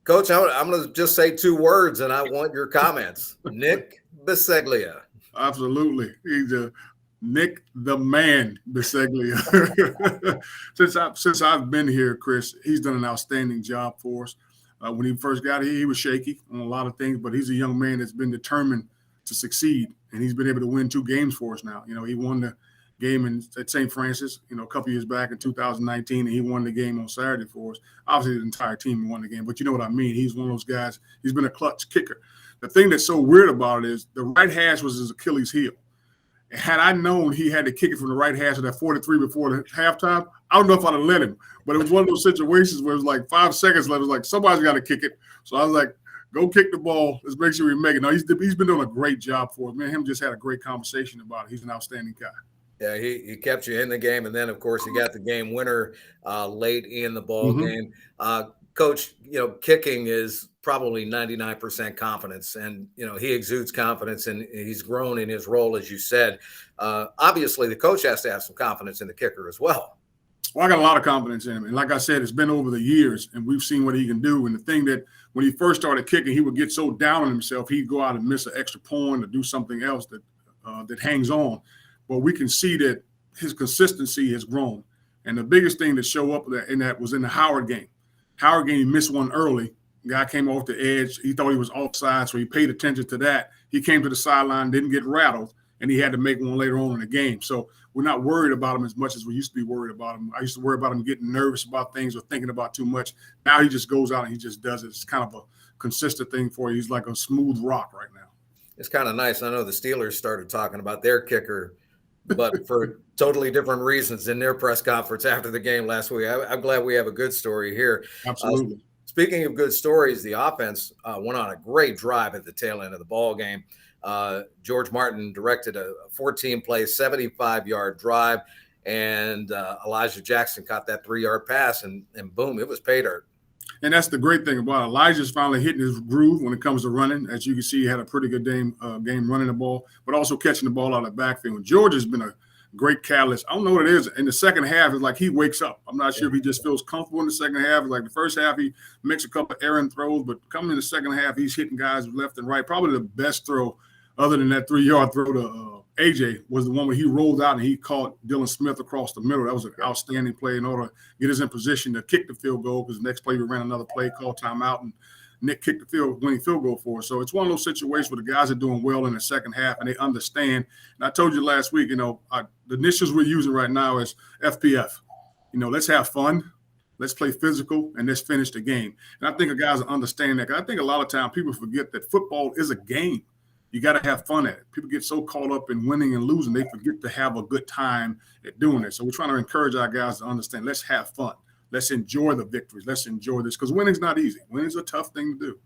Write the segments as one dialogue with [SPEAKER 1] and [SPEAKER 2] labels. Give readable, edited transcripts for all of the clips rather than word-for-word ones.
[SPEAKER 1] Coach, I'm going to just say two words, and I want your comments. Nick Biseglia.
[SPEAKER 2] Absolutely. He's a Nick the Man Biseglia. Since I've been here, Chris, he's done an outstanding job for us. When he first got here, he was shaky on a lot of things, but he's a young man that's been determined to succeed, and he's been able to win 2 games for us now. He won the game at St. Francis, a couple years back in 2019, and he won the game on Saturday for us. Obviously, the entire team won the game, but you know what I mean. He's one of those guys. He's been a clutch kicker. The thing that's so weird about it is the right hash was his Achilles heel. Had I known he had to kick it from the right hash of that 43 before the halftime, I don't know if I'd have let him. But it was one of those situations where it was like 5 seconds left. It was like, somebody's got to kick it. So I was like, go kick the ball. Let's make sure we make it. No, he's been doing a great job for us. Me and him just had a great conversation about it. He's an outstanding guy.
[SPEAKER 1] Yeah, he kept you in the game. And then, of course, he got the game winner late in the ball game. Coach, kicking is probably 99% confidence. And, he exudes confidence, and he's grown in his role, as you said. Obviously, the coach has to have some confidence in the kicker as well.
[SPEAKER 2] Well, I got a lot of confidence in him. And like I said, it's been over the years, and we've seen what he can do. And the thing that when he first started kicking, he would get so down on himself, he'd go out and miss an extra point or do something else that hangs on. But we can see that his consistency has grown. And the biggest thing that showed up in that was in the Howard game. Howard game, he missed one early. The guy came off the edge. He thought he was offside, so he paid attention to that. He came to the sideline, didn't get rattled, and he had to make one later on in the game. So we're not worried about him as much as we used to be worried about him. I used to worry about him getting nervous about things or thinking about too much. Now he just goes out and he just does it. It's kind of a consistent thing for you. He's like a smooth rock right now.
[SPEAKER 1] It's kind of nice. I know the Steelers started talking about their kicker, but for totally different reasons in their press conference after the game last week. I'm glad we have a good story here.
[SPEAKER 2] Absolutely.
[SPEAKER 1] Speaking of good stories, the offense went on a great drive at the tail end of the ball game. George Martin directed a 14-play, 75-yard drive, and Elijah Jackson caught that 3-yard pass, and boom, it was pay dirt.
[SPEAKER 2] And that's the great thing about it. Elijah's finally hitting his groove when it comes to running. As you can see, he had a pretty good game running the ball, but also catching the ball out of the backfield. George has been a great catalyst. I don't know what it is. In the second half, it's like he wakes up. I'm not sure if he just feels comfortable in the second half. It's like the first half, he makes a couple of errant throws, but coming in the second half, he's hitting guys left and right. Probably the best throw, other than that 3-yard throw to AJ, was the one where he rolled out and he caught Dylan Smith across the middle. That was an outstanding play in order to get us in position to kick the field goal, because the next play we ran another play, called timeout, and Nick kicked the winning field goal for us. So it's one of those situations where the guys are doing well in the second half and they understand. And I told you last week, the initials we're using right now is FPF. Let's have fun, let's play physical, and let's finish the game. And I think the guys understand that. I think a lot of times people forget that football is a game. You got to have fun at it. People get so caught up in winning and losing, they forget to have a good time at doing it. So we're trying to encourage our guys to understand, let's have fun. Let's enjoy the victories. Let's enjoy this, because winning's not easy. Winning's a tough thing to do.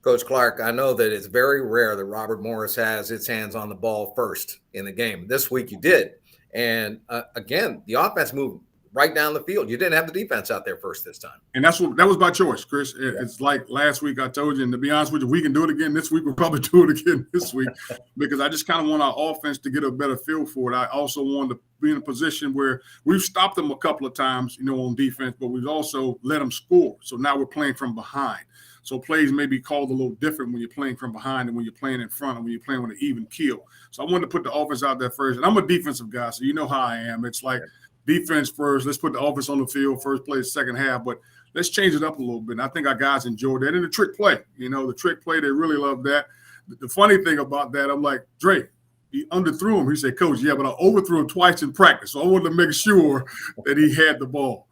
[SPEAKER 1] Coach Clark, I know that it's very rare that Robert Morris has its hands on the ball first in the game. This week you did. And again, the offense moved right down the field. You didn't have the defense out there first this time.
[SPEAKER 2] And that was by choice, Chris. It's like last week I told you, and to be honest with you, we can do it again this week. We'll probably do it again this week, because I just kind of want our offense to get a better feel for it. I also want to be in a position where we've stopped them a couple of times, on defense, but we've also let them score. So now we're playing from behind. So plays may be called a little different when you're playing from behind and when you're playing in front and when you're playing with an even keel. So I wanted to put the offense out there first. And I'm a defensive guy, so you know how I am. It's like defense first. Let's put the offense on the field, first play, second half. But let's change it up a little bit. And I think our guys enjoyed that. And the trick play, the trick play, they really love that. The funny thing about that, I'm like, Dre, he underthrew him. He said, Coach, yeah, but I overthrew him twice in practice. So I wanted to make sure that he had the ball.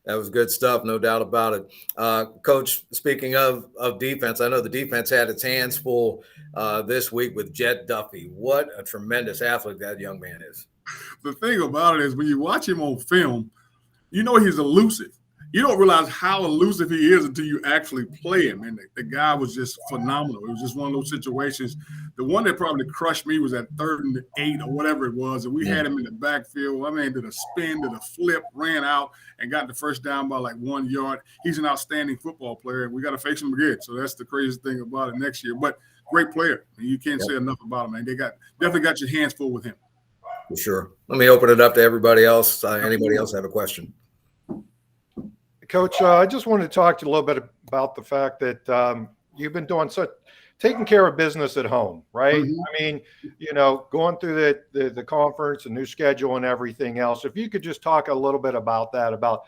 [SPEAKER 1] That was good stuff, no doubt about it. Coach, speaking of defense, I know the defense had its hands full this week with Jet Duffy. What a tremendous athlete that young man is.
[SPEAKER 2] The thing about it is when you watch him on film, he's elusive. You don't realize how elusive he is until you actually play him. And the guy was just phenomenal. It was just one of those situations. The one that probably crushed me was at 3rd and 8 or whatever it was. And we had him in the backfield. I mean, did a spin, did a flip, ran out, and got the first down by like 1 yard. He's an outstanding football player. We got to face him again. So that's the craziest thing about it next year. But great player. You can't say enough about him, man. They definitely got your hands full with him.
[SPEAKER 1] For sure. Let me open it up to everybody else. Anybody else have a question?
[SPEAKER 3] Coach, I just wanted to talk to you a little bit about the fact that you've been doing taking care of business at home, right?
[SPEAKER 2] Mhm.
[SPEAKER 3] I mean, going through the conference, the new schedule, and everything else. If you could just talk a little bit about that, about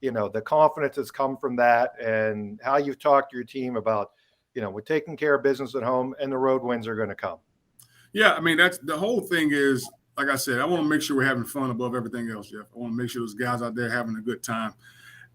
[SPEAKER 3] the confidence that's come from that, and how you've talked to your team about, we're taking care of business at home, and the road wins are going to come.
[SPEAKER 2] Yeah, I mean, that's the whole thing is, like I said, I want to make sure we're having fun above everything else, Jeff. I want to make sure those guys out there having a good time.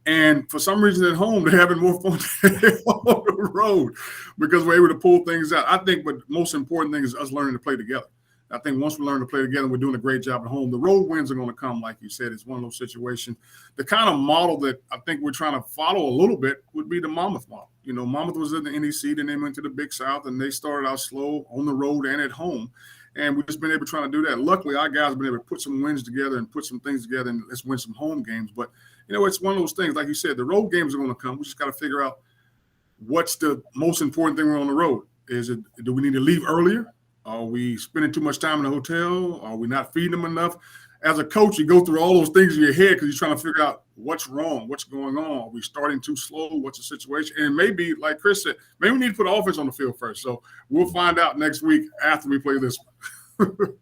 [SPEAKER 2] And for some reason at home, they're having more fun on the road because we're able to pull things out. I think, but the most important thing is us learning to play together. I think once we learn to play together, we're doing a great job at home. The road wins are going to come, like you said. It's one of those situations. The kind of model that I think we're trying to follow a little bit would be the Monmouth model. Monmouth was in the NEC, then they went to the Big South, and they started out slow on the road and at home. And we've just been able to try to do that. Luckily, our guys have been able to put some wins together and put some things together, and let's win some home games. But, it's one of those things, like you said, the road games are going to come. We just got to figure out what's the most important thing we're on the road. Do we need to leave earlier? Are we spending too much time in the hotel? Are we not feeding them enough? As a coach, you go through all those things in your head because you're trying to figure out what's wrong, what's going on. Are we starting too slow? What's the situation? And maybe, like Chris said, maybe we need to put offense on the field first. So we'll find out next week after we play this one.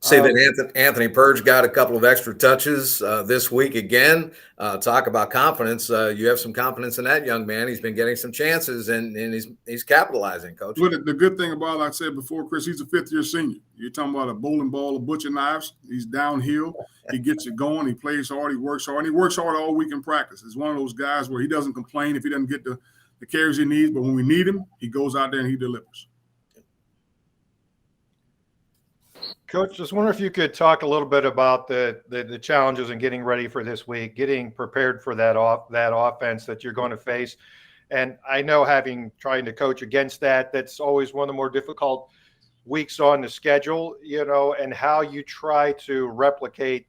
[SPEAKER 1] See that Anthony Purge got a couple of extra touches this week again. Talk about confidence. You have some confidence in that young man. He's been getting some chances, and he's capitalizing, Coach.
[SPEAKER 2] Well, the good thing about, like I said before, Chris, he's a fifth-year senior. You're talking about a bowling ball of butcher knives. He's downhill. He gets it going. He plays hard. He works hard. And he works hard all week in practice. He's one of those guys where he doesn't complain if he doesn't get the carries he needs, but when we need him, he goes out there and he delivers.
[SPEAKER 3] Coach, just wonder if you could talk a little bit about the challenges in getting ready for this week, getting prepared for that offense that you're going to face. And I know, trying to coach against that's always one of the more difficult weeks on the schedule, and how you try to replicate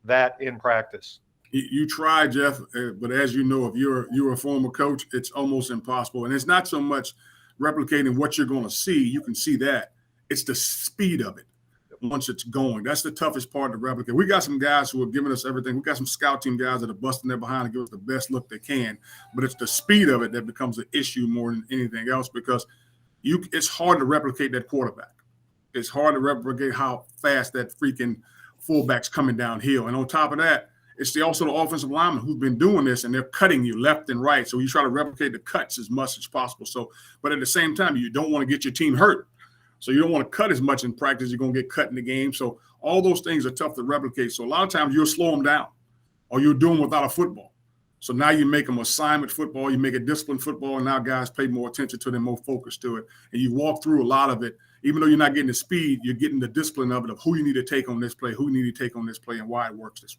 [SPEAKER 3] that in practice.
[SPEAKER 2] You try, Jeff, but as you know, if you're a former coach, it's almost impossible. And it's not so much replicating what you're going to see. You can see that. It's the speed of it. Once it's going, that's the toughest part to replicate. We got some guys who are giving us everything. We got some scout team guys that are busting their behind and give us the best look they can. But it's the speed of it that becomes an issue more than anything else, because it's hard to replicate that quarterback. It's hard to replicate how fast that freaking fullback's coming downhill. And on top of that, it's also the offensive linemen who've been doing this, and they're cutting you left and right. So you try to replicate the cuts as much as possible. So, but at the same time, you don't want to get your team hurt. So you don't want to cut as much in practice. You're going to get cut in the game. So all those things are tough to replicate. So a lot of times you'll slow them down, or you'll do them without a football. So now you make them assignment football. You make it disciplined football, and now guys pay more attention to it and more focus to it. And you walk through a lot of it. Even though you're not getting the speed, you're getting the discipline of it, of who you need to take on this play, who you need to take on this play, and why it works this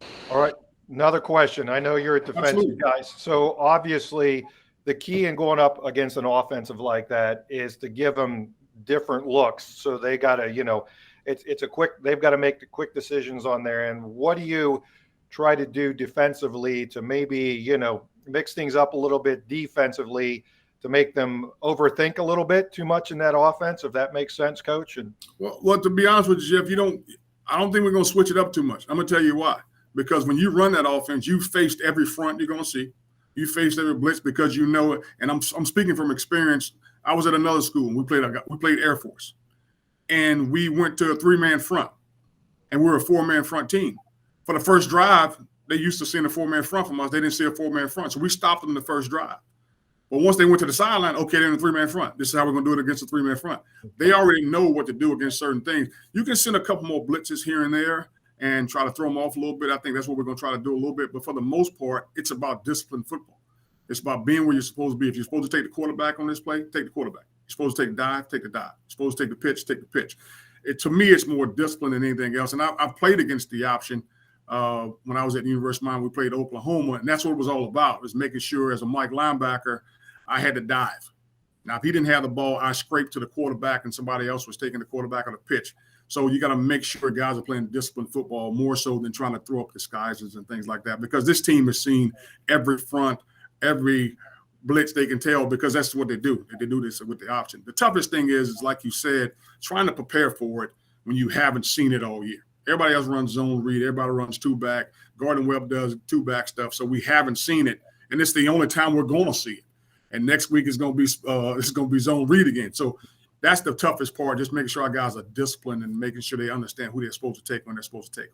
[SPEAKER 2] way.
[SPEAKER 3] All right. Another question. I know you're a defensive guy. So obviously – the key in going up against an offensive like that is to give them different looks. So they got to, they've got to make the quick decisions on there. And what do you try to do defensively to maybe, mix things up a little bit defensively to make them overthink a little bit too much in that offense, if that makes sense, Coach? And
[SPEAKER 2] well, to be honest with you, Jeff, I don't think we're going to switch it up too much. I'm going to tell you why. Because when you run that offense, you faced every front you're going to see. You faced every blitz because you know it. And I'm speaking from experience. I was at another school and we played Air Force. And we went to a 3-man front. And we were a 4-man front team. For the first drive, they used to seeing a 4-man front from us. They didn't see a 4-man front. So we stopped them the first drive. But once they went to the sideline, okay, they're in a 3-man front. This is how we're going to do it against a 3-man front. They already know what to do against certain things. You can send a couple more blitzes here and there and try to throw them off a little bit. I think that's what we're going to try to do a little bit. But for the most part, it's about disciplined football. It's about being where you're supposed to be. If you're supposed to take the quarterback on this play, take the quarterback. You're supposed to take the dive, take the dive. You're supposed to take the pitch, take the pitch. To me, it's more discipline than anything else. And I've played against the option when I was at the University of Miami. We played Oklahoma, and that's what it was all about, was making sure as a Mike linebacker, I had to dive. Now, if he didn't have the ball, I scraped to the quarterback, and somebody else was taking the quarterback on the pitch. So you got to make sure guys are playing disciplined football more so than trying to throw up disguises and things like that, because this team has seen every front, every blitz they can tell, because that's what they do. They do this with the option. The toughest thing is like you said, trying to prepare for it when you haven't seen it all year. Everybody else runs zone read. Everybody runs two back. Gordon Webb does two back stuff. So we haven't seen it, and it's the only time we're going to see it. And next week is going to be zone read again. So that's the toughest part. Just making sure our guys are disciplined and making sure they understand who they're supposed to take when they're supposed to take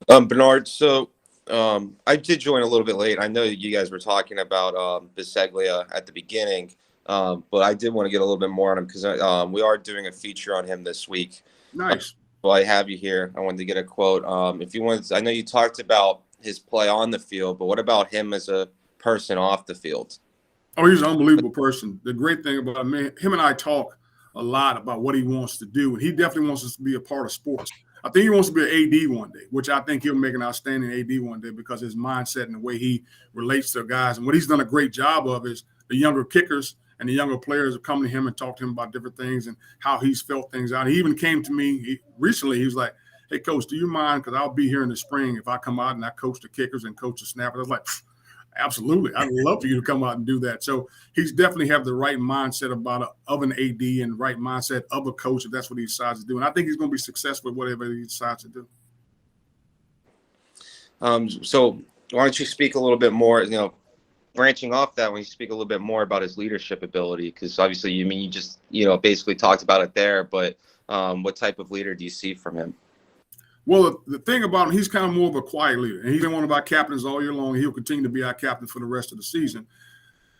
[SPEAKER 2] them.
[SPEAKER 4] Bernard, so I did join a little bit late. I know you guys were talking about Biseglia at the beginning, but I did want to get a little bit more on him because we are doing a feature on him this week.
[SPEAKER 2] Nice.
[SPEAKER 4] Well, I have you here. I wanted to get a quote. If you want, I know you talked about his play on the field, but what about him as a person off the field?
[SPEAKER 2] Oh, he's an unbelievable person. The great thing about him and I talk a lot about what he wants to do, and he definitely wants us to be a part of sports. I think he wants to be an AD one day, which I think he'll make an outstanding AD one day because his mindset and the way he relates to guys. And what he's done a great job of is the younger kickers and the younger players have come to him and talked to him about different things and how he's felt things out. He even came to me recently. He was like, "Hey, Coach, do you mind? Because I'll be here in the spring if I come out and I coach the kickers and coach the snappers." I was like, absolutely. I'd love for you to come out and do that. So he's definitely have the right mindset of an AD and right mindset of a coach if that's what he decides to do. And I think he's going to be successful with whatever he decides to do.
[SPEAKER 4] So why don't you speak a little bit more, branching off that, when you speak a little bit more about his leadership ability, because obviously, you just, basically talked about it there, but what type of leader do you see from him?
[SPEAKER 2] Well, the thing about him, he's kind of more of a quiet leader, and he's been one of our captains all year long. He'll continue to be our captain for the rest of the season.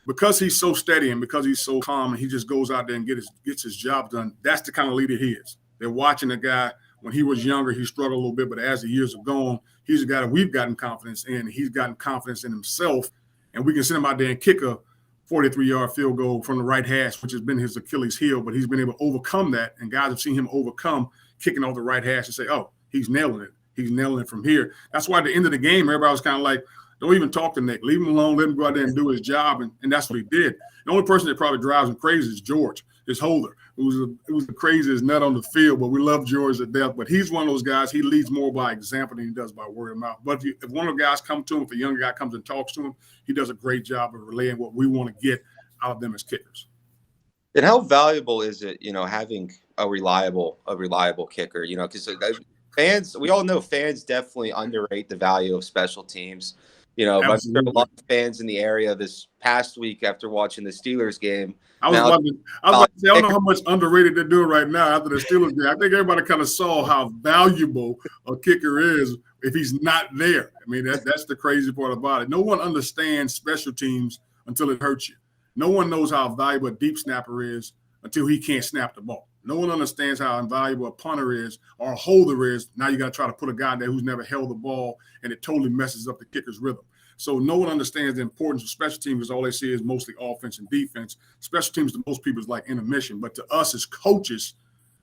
[SPEAKER 2] Because he's so steady and because he's so calm and he just goes out there and gets his job done, that's the kind of leader he is. They're watching a guy. When he was younger, he struggled a little bit, but as the years have gone, he's a guy that we've gotten confidence in. He's gotten confidence in himself, and we can send him out there and kick a 43-yard field goal from the right hash, which has been his Achilles heel, but he's been able to overcome that, and guys have seen him overcome kicking off the right hash and say, oh, he's nailing it. He's nailing it from here. That's why at the end of the game, everybody was kind of like, don't even talk to Nick. Leave him alone. Let him go out there and do his job. And that's what he did. The only person that probably drives him crazy is George, his holder. It was the craziest nut on the field, but we love George to death. But he's one of those guys, he leads more by example than he does by word of mouth. But if one of the guys come to him, if a younger guy comes and talks to him, he does a great job of relaying what we want to get out of them as kickers.
[SPEAKER 4] And how valuable is it, having a reliable kicker, because fans, we all know fans definitely underrate the value of special teams. But I'm sure a lot of fans in the area this past week after watching the Steelers game.
[SPEAKER 2] I don't know how much underrated they're doing right now after the Steelers game. I think everybody kind of saw how valuable a kicker is if he's not there. I mean, that's the crazy part about it. No one understands special teams until it hurts you. No one knows how valuable a deep snapper is until he can't snap the ball. No one understands how invaluable a punter is or a holder is. Now you got to try to put a guy there who's never held the ball, and it totally messes up the kicker's rhythm. So no one understands the importance of special teams because all they see is mostly offense and defense. Special teams to most people is like intermission, but to us as coaches,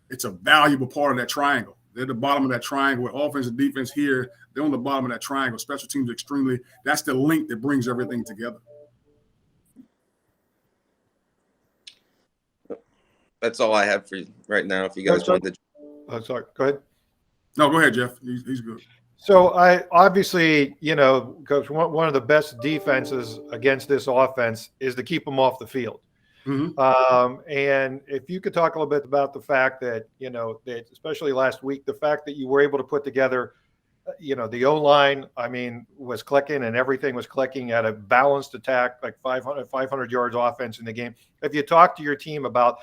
[SPEAKER 2] it's a valuable part of that triangle. They're at the bottom of that triangle with offense and defense here. They're on the bottom of that triangle. Special teams that's the link that brings everything together.
[SPEAKER 4] That's all I have for you right now. If you guys want to.
[SPEAKER 3] Oh, sorry. Go ahead.
[SPEAKER 2] No, go ahead, Jeff. He's good.
[SPEAKER 3] So I obviously, Coach, one of the best defenses against this offense is to keep them off the field.
[SPEAKER 2] Mm-hmm.
[SPEAKER 3] And if you could talk a little bit about the fact that, that especially last week, the fact that you were able to put together, the O-line, was clicking and everything was clicking at a balanced attack, like 500 yards offense in the game. If you talk to your team about,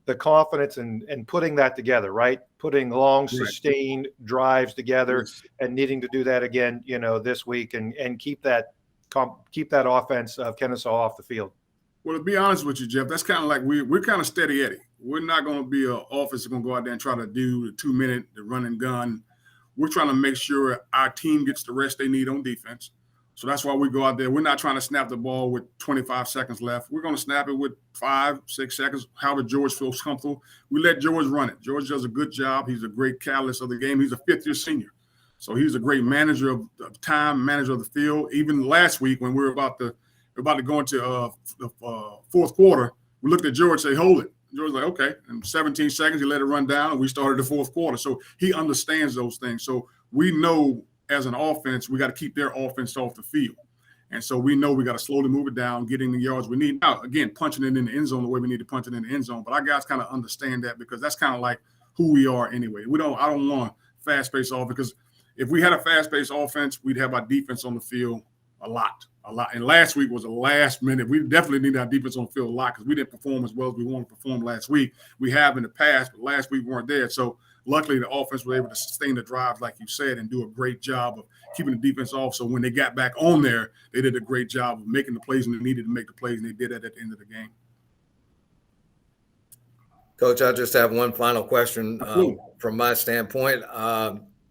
[SPEAKER 3] the confidence and putting that together, right? Putting long, sustained drives together and needing to do that again, this week and keep that offense of Kennesaw off the field.
[SPEAKER 2] Well, to be honest with you, Jeff, that's kind of like we're kind of steady Eddie. We're not going to be an offense that's going to go out there and try to do the 2-minute, the run and gun. We're trying to make sure our team gets the rest they need on defense. So that's why we go out there. We're not trying to snap the ball with 25 seconds left. We're going to snap it with 5-6 seconds, however George feels comfortable. We let George run it. George does a good job. He's a great catalyst of the game. He's a fifth-year senior. So he's a great manager of time, manager of the field. Even last week when we were about to go into the fourth quarter, we looked at George and say, hold it. George was like, okay. In 17 seconds, he let it run down, and we started the fourth quarter. So he understands those things. So we know as an offense, we got to keep their offense off the field. And so we know we got to slowly move it down, getting the yards we need. Now, again, punching it in the end zone the way we need to punch it in the end zone. But our guys kind of understand that because that's kind of like who we are anyway. I don't want fast-paced offense because if we had a fast-paced offense, we'd have our defense on the field a lot. And last week was a last minute. We definitely need our defense on the field a lot because we didn't perform as well as we wanted to perform last week. We have in the past, but last week we weren't there. So luckily the offense was able to sustain the drives, like you said, and do a great job of keeping the defense off. So when they got back on there, they did a great job of making the plays when they needed to make the plays, and they did that at the end of the game.
[SPEAKER 1] Coach, I just have one final question from my standpoint.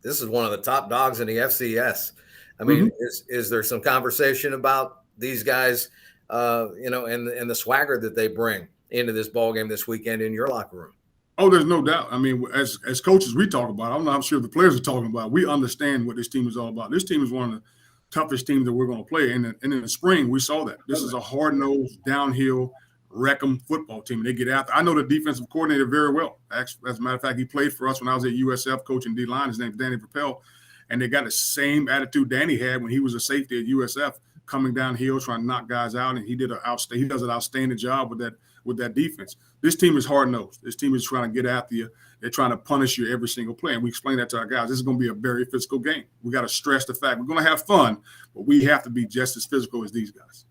[SPEAKER 1] This is one of the top dogs in the FCS. I mean, is there some conversation about these guys, and the swagger that they bring into this ball game this weekend in your locker room?
[SPEAKER 2] Oh, there's no doubt. I mean, as coaches, we talk about it. I'm sure the players are talking about it. We understand what this team is all about. This team is one of the toughest teams that we're going to play. And in the spring, we saw that. This is a hard-nosed, downhill, wreck-em football team. They get after. I know the defensive coordinator very well. As a matter of fact, he played for us when I was at USF coaching D-line. His name's Danny Propel. And they got the same attitude Danny had when he was a safety at USF, coming downhill, trying to knock guys out. And he does an outstanding job with that defense. This team is hard-nosed. This team is trying to get after you. They're trying to punish you every single play. And we explain that to our guys. This is going to be a very physical game. We got to stress the fact we're going to have fun, but we have to be just as physical as these guys.